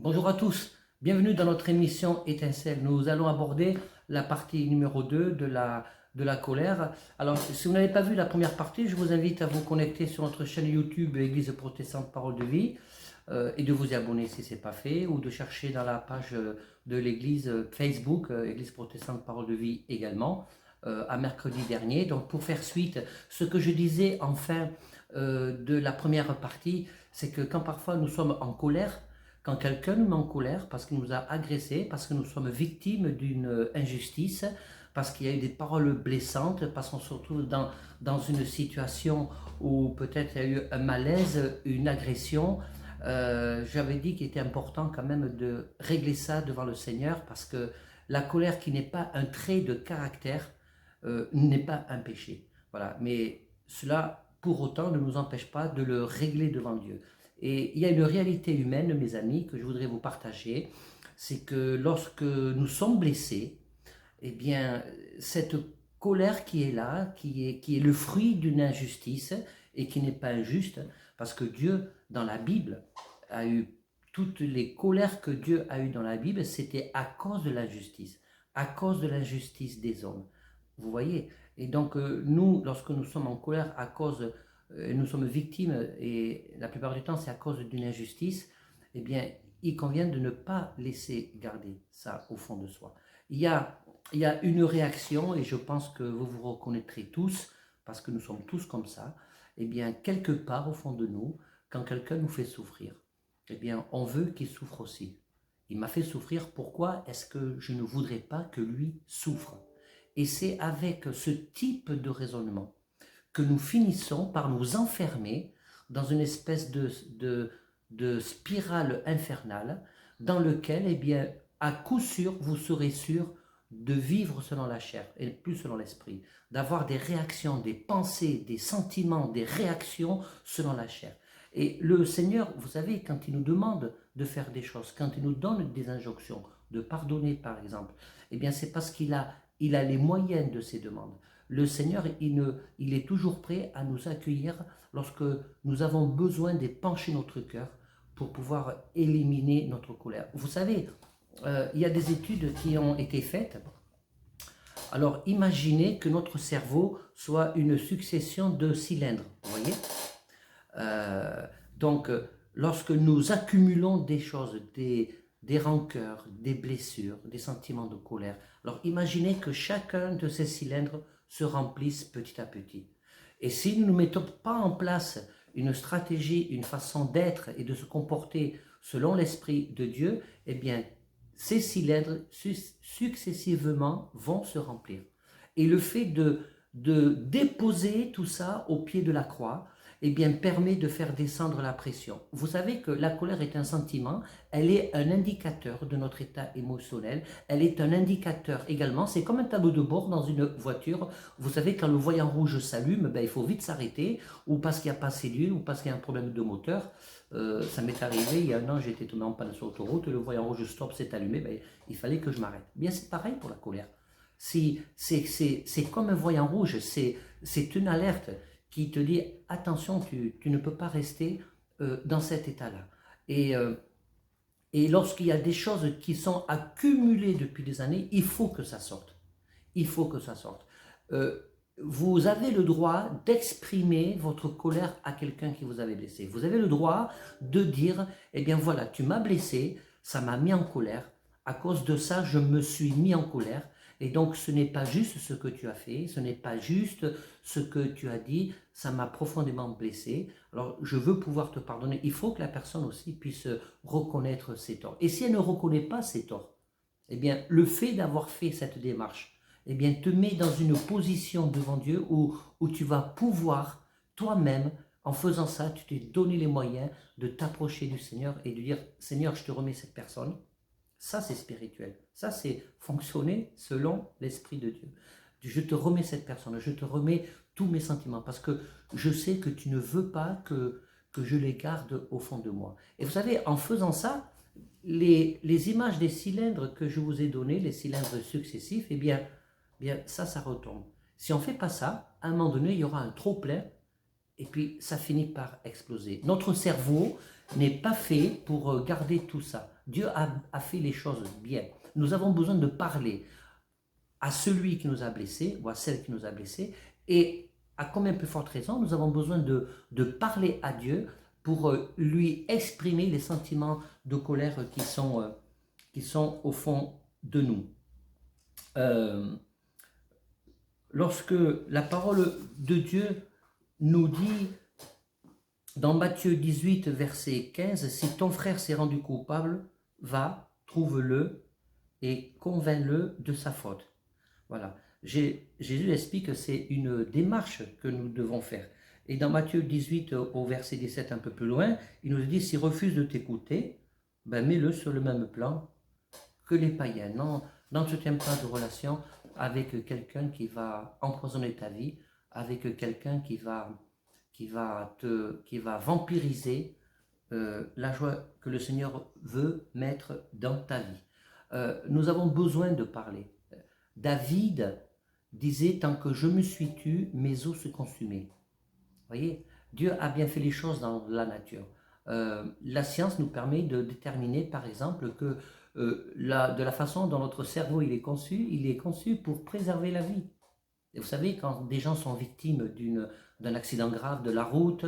Bonjour à tous, bienvenue dans notre émission Étincelle. Nous allons aborder la partie numéro 2 de la colère. Alors, si vous n'avez pas vu la première partie, je vous invite à vous connecter sur notre chaîne YouTube Église protestante Parole de Vie et de vous y abonner si ce n'est pas fait, ou de chercher dans la page de l'Église Facebook Église protestante Parole de Vie également, à mercredi dernier. Donc, pour faire suite, ce que je disais en fin de la première partie, c'est que quand parfois nous sommes en colère, quand quelqu'un nous met en colère parce qu'il nous a agressés, parce que nous sommes victimes d'une injustice, parce qu'il y a eu des paroles blessantes, parce qu'on se retrouve dans une situation où peut-être il y a eu un malaise, une agression, j'avais dit qu'il était important quand même de régler ça devant le Seigneur, parce que la colère qui n'est pas un trait de caractère n'est pas un péché. Voilà. Mais cela, pour autant, ne nous empêche pas de le régler devant Dieu. Et il y a une réalité humaine, mes amis, que je voudrais vous partager, c'est que lorsque nous sommes blessés, eh bien, cette colère qui est là, qui est le fruit d'une injustice et qui n'est pas injuste, parce que Dieu, dans la Bible, a eu toutes les colères que Dieu a eues dans la Bible, c'était à cause de l'injustice, à cause de l'injustice des hommes. Vous voyez? Et donc, nous, lorsque nous sommes en colère à cause, nous sommes victimes, et la plupart du temps, c'est à cause d'une injustice, eh bien, il convient de ne pas laisser garder ça au fond de soi. Il y a, il y a une réaction, et je pense que vous vous reconnaîtrez tous, parce que nous sommes tous comme ça, eh bien, quelque part au fond de nous, quand quelqu'un nous fait souffrir, eh bien, on veut qu'il souffre aussi. Il m'a fait souffrir, pourquoi est-ce que je ne voudrais pas que lui souffre? Et c'est avec ce type de raisonnement que nous finissons par nous enfermer dans une espèce de spirale infernale dans lequel, eh bien, à coup sûr, vous serez sûr de vivre selon la chair et plus selon l'esprit, d'avoir des réactions, des pensées, des sentiments, des réactions selon la chair. Et le Seigneur, vous savez, quand il nous demande de faire des choses, quand il nous donne des injonctions, de pardonner par exemple, eh bien c'est parce qu'il a les moyens de ces demandes. Le Seigneur, il est toujours prêt à nous accueillir lorsque nous avons besoin d'épancher notre cœur pour pouvoir éliminer notre colère. Vous savez, il y a des études qui ont été faites. Alors imaginez que notre cerveau soit une succession de cylindres, vous voyez. Donc, lorsque nous accumulons des choses, des rancœurs, des blessures, des sentiments de colère, alors imaginez que chacun de ces cylindres se remplisse petit à petit. Et si nous ne mettons pas en place une stratégie, une façon d'être et de se comporter selon l'Esprit de Dieu, eh bien, ces cylindres successivement vont se remplir. Et le fait de déposer tout ça au pied de la croix, eh bien, permet de faire descendre la pression. Vous savez que la colère est un sentiment, elle est un indicateur de notre état émotionnel, elle est un indicateur également, c'est comme un tableau de bord dans une voiture. Vous savez, quand le voyant rouge s'allume, ben, il faut vite s'arrêter, ou parce qu'il n'y a pas assez d'huile, ou parce qu'il y a un problème de moteur. Ça m'est arrivé, il y a un an, j'étais tombé en panne sur l'autoroute, le voyant rouge stop s'est allumé, ben, il fallait que je m'arrête. Bien, c'est pareil pour la colère. C'est comme un voyant rouge, c'est une alerte qui te dit attention, tu ne peux pas rester dans cet état-là. Et lorsqu'il y a des choses qui sont accumulées depuis des années, il faut que ça sorte. Il faut que ça sorte. Vous avez le droit d'exprimer votre colère à quelqu'un qui vous avait blessé. Vous avez le droit de dire, eh bien voilà, tu m'as blessé, ça m'a mis en colère. À cause de ça, je me suis mis en colère. Et donc, ce n'est pas juste ce que tu as fait, ce n'est pas juste ce que tu as dit, ça m'a profondément blessé. Alors, je veux pouvoir te pardonner. Il faut que la personne aussi puisse reconnaître ses torts. Et si elle ne reconnaît pas ses torts, eh bien, le fait d'avoir fait cette démarche, eh bien, te met dans une position devant Dieu où tu vas pouvoir toi-même, en faisant ça, tu t'es donné les moyens de t'approcher du Seigneur et de dire, Seigneur, je te remets cette personne. Ça, c'est spirituel. Ça, c'est fonctionner selon l'Esprit de Dieu. Je te remets cette personne, je te remets tous mes sentiments, parce que je sais que tu ne veux pas que je les garde au fond de moi. Et vous savez, en faisant ça, les images des cylindres que je vous ai données, les cylindres successifs, eh bien ça retombe. Si on ne fait pas ça, à un moment donné, il y aura un trop-plein, et puis ça finit par exploser. Notre cerveau n'est pas fait pour garder tout ça. Dieu a fait les choses bien. Nous avons besoin de parler à celui qui nous a blessés, ou à celle qui nous a blessés, et à combien plus forte raison, nous avons besoin de parler à Dieu pour lui exprimer les sentiments de colère qui sont au fond de nous. Lorsque la parole de Dieu nous dit dans Matthieu 18, verset 15, « Si ton frère s'est rendu coupable, va, trouve-le et convainc-le de sa faute. » Voilà. Jésus explique que c'est une démarche que nous devons faire. Et dans Matthieu 18, au verset 17, un peu plus loin, il nous dit, s'il refuse de t'écouter, ben mets-le sur le même plan que les païens. N'entretiens pas de relation avec quelqu'un qui va empoisonner ta vie, avec quelqu'un qui va vampiriser la joie que le Seigneur veut mettre dans ta vie. Nous avons besoin de parler. David disait, tant que je me suis tu, mes os se consumaient. Vous voyez, Dieu a bien fait les choses dans la nature. La science nous permet de déterminer, par exemple, que de la façon dont notre cerveau il est conçu pour préserver la vie. Et vous savez, quand des gens sont victimes d'un accident grave de la route,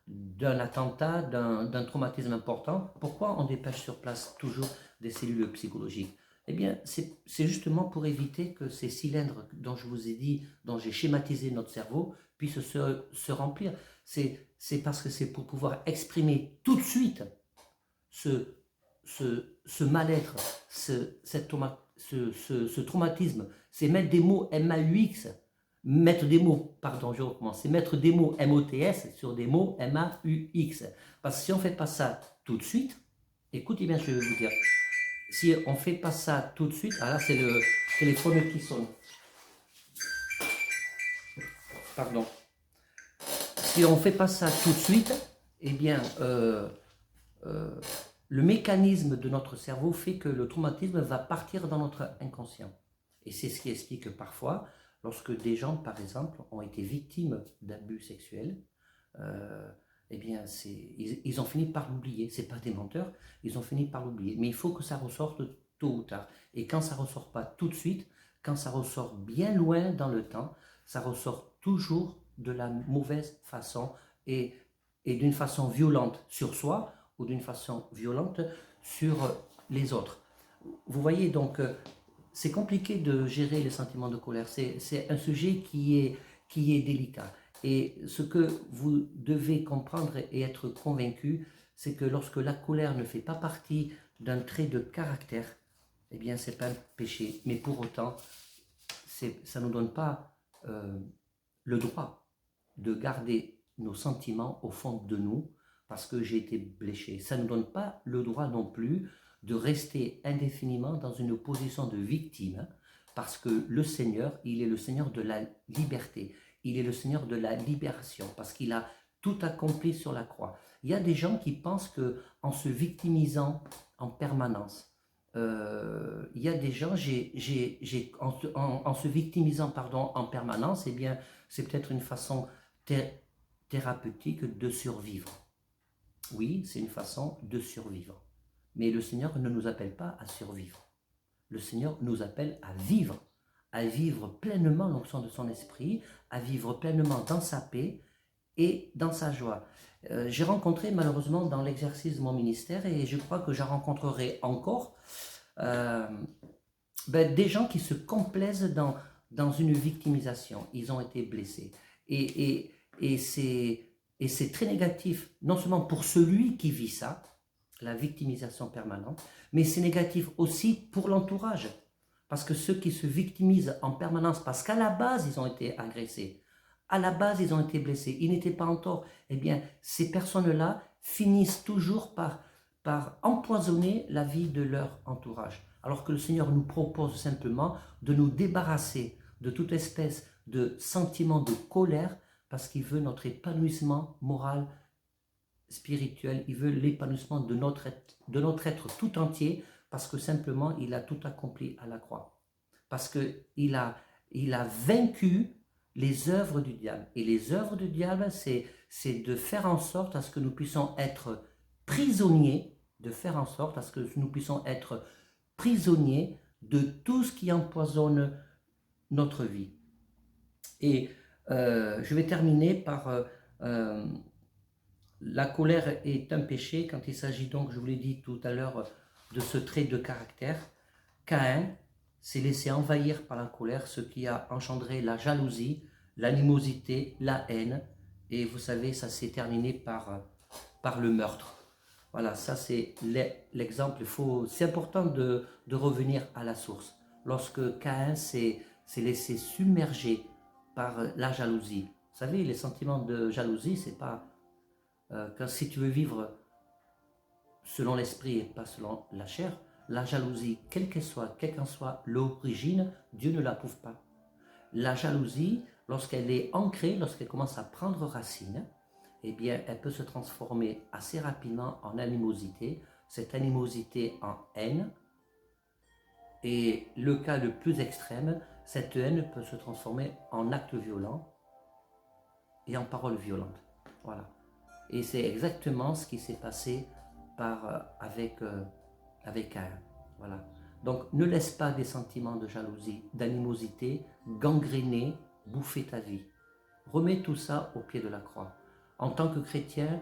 d'un attentat, d'un traumatisme important, pourquoi on dépêche sur place toujours des cellules psychologiques? Eh bien, c'est justement pour éviter que ces cylindres dont je vous ai dit, dont j'ai schématisé notre cerveau, puissent se remplir. C'est parce que c'est pour pouvoir exprimer tout de suite ce mal-être, ce traumatisme, c'est mettre des mots M-A-U-X, mettre des mots, pardon, je recommence, c'est mettre des mots M-O-T-S sur des mots M-A-U-X. Parce que si on ne fait pas ça tout de suite, écoutez bien ce que je vais vous dire, si on ne fait pas ça tout de suite, ah là c'est le téléphone qui sonne, pardon, si on ne fait pas ça tout de suite, eh bien, le mécanisme de notre cerveau fait que le traumatisme va partir dans notre inconscient. Et c'est ce qui explique que parfois, lorsque des gens, par exemple, ont été victimes d'abus sexuels, eh bien, ils ont fini par l'oublier. Ce n'est pas des menteurs, ils ont fini par l'oublier. Mais il faut que ça ressorte tôt ou tard. Et quand ça ne ressort pas tout de suite, quand ça ressort bien loin dans le temps, ça ressort toujours de la mauvaise façon et d'une façon violente sur soi ou d'une façon violente sur les autres. Vous voyez donc, c'est compliqué de gérer les sentiments de colère. C'est un sujet qui est délicat. Et ce que vous devez comprendre et être convaincu, c'est que lorsque la colère ne fait pas partie d'un trait de caractère, eh bien, ce n'est pas un péché. Mais pour autant, ça ne nous donne pas le droit de garder nos sentiments au fond de nous parce que j'ai été blessé. Ça ne nous donne pas le droit non plus de rester indéfiniment dans une position de victime parce que le Seigneur, il est le Seigneur de la liberté. Il est le Seigneur de la libération parce qu'il a tout accompli sur la croix. Il y a des gens qui pensent qu'en se victimisant en permanence, il y a des gens, en se victimisant en permanence, eh bien, c'est peut-être une façon thérapeutique de survivre. Oui, c'est une façon de survivre. Mais le Seigneur ne nous appelle pas à survivre. Le Seigneur nous appelle à vivre pleinement l'onction de son esprit, à vivre pleinement dans sa paix et dans sa joie. J'ai rencontré malheureusement dans l'exercice de mon ministère, et je crois que j'en rencontrerai encore, des gens qui se complaisent dans une victimisation. Ils ont été blessés. Et c'est très négatif, non seulement pour celui qui vit ça, la victimisation permanente, mais c'est négatif aussi pour l'entourage. Parce que ceux qui se victimisent en permanence, parce qu'à la base, ils ont été agressés, à la base, ils ont été blessés, ils n'étaient pas en tort, eh bien, ces personnes-là finissent toujours par empoisonner la vie de leur entourage. Alors que le Seigneur nous propose simplement de nous débarrasser de toute espèce de sentiment de colère, parce qu'il veut notre épanouissement moral, spirituel, il veut l'épanouissement de notre être tout entier, parce que simplement il a tout accompli à la croix. Parce qu'il a vaincu les œuvres du diable. Et les œuvres du diable, c'est de faire en sorte à ce que nous puissions être prisonniers, de faire en sorte à ce que nous puissions être prisonniers de tout ce qui empoisonne notre vie. Et je vais terminer par la colère est un péché quand il s'agit donc, je vous l'ai dit tout à l'heure, de ce trait de caractère. Caïn s'est laissé envahir par la colère, ce qui a engendré la jalousie, l'animosité, la haine. Et vous savez, ça s'est terminé par le meurtre. Voilà, ça c'est l'exemple. C'est important de revenir à la source. Lorsque Caïn s'est laissé submerger par la jalousie. Vous savez, les sentiments de jalousie, c'est pas... si tu veux vivre selon l'esprit et pas selon la chair, la jalousie, quelle qu'en soit l'origine, Dieu ne l'approuve pas. La jalousie, lorsqu'elle est ancrée, lorsqu'elle commence à prendre racine, eh bien, elle peut se transformer assez rapidement en animosité, cette animosité en haine, et le cas le plus extrême, cette haine peut se transformer en acte violent et en paroles violentes. Voilà. Et c'est exactement ce qui s'est passé avec Caïn. Voilà. Donc, ne laisse pas des sentiments de jalousie, d'animosité, gangréner, bouffer ta vie. Remets tout ça au pied de la croix. En tant que chrétien,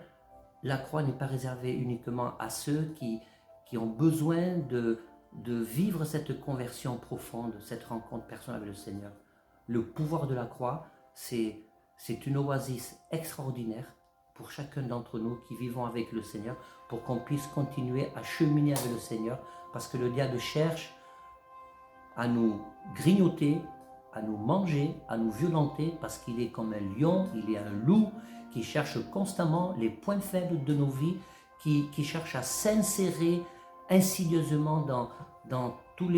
la croix n'est pas réservée uniquement à ceux qui ont besoin de vivre cette conversion profonde, cette rencontre personnelle avec le Seigneur. Le pouvoir de la croix, c'est une oasis extraordinaire pour chacun d'entre nous qui vivons avec le Seigneur, pour qu'on puisse continuer à cheminer avec le Seigneur, parce que le diable cherche à nous grignoter, à nous manger, à nous violenter, parce qu'il est comme un lion, il est un loup qui cherche constamment les points faibles de nos vies, qui cherche à s'insérer insidieusement dans toutes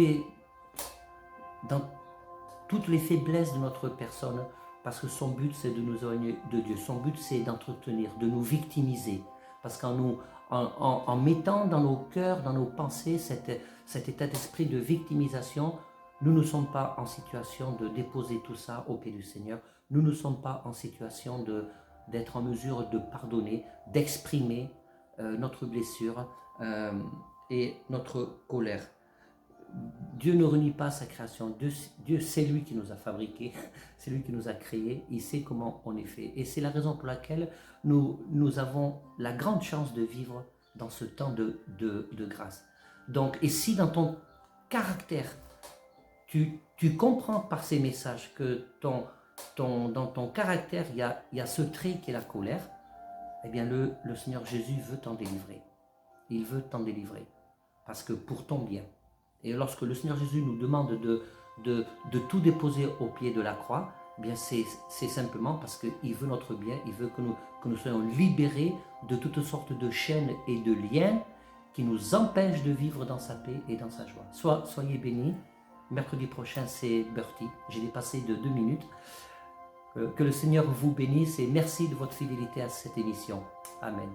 les faiblesses de notre personne, parce que son but c'est de nous éloigner de Dieu, son but c'est d'entretenir, de nous victimiser, parce qu'en mettant dans nos cœurs, dans nos pensées cet état d'esprit de victimisation, nous ne sommes pas en situation de déposer tout ça au pied du Seigneur, nous ne sommes pas en situation d'être en mesure de pardonner, d'exprimer notre blessure et notre colère. Dieu ne renie pas sa création. Dieu, c'est lui qui nous a fabriqués, c'est lui qui nous a créés, il sait comment on est fait. Et c'est la raison pour laquelle nous avons la grande chance de vivre dans ce temps de grâce. Donc, et si dans ton caractère, tu comprends par ces messages que dans ton caractère, il y a ce trait qui est la colère, eh bien le Seigneur Jésus veut t'en délivrer. Il veut t'en délivrer, parce que pour ton bien. Et lorsque le Seigneur Jésus nous demande de tout déposer au pied de la croix, eh bien c'est simplement parce qu'il veut notre bien, il veut que nous soyons libérés de toutes sortes de chaînes et de liens qui nous empêchent de vivre dans sa paix et dans sa joie. Soyez bénis. Mercredi prochain, c'est Bertie. J'ai dépassé de 2 minutes. Que le Seigneur vous bénisse et merci de votre fidélité à cette émission. Amen.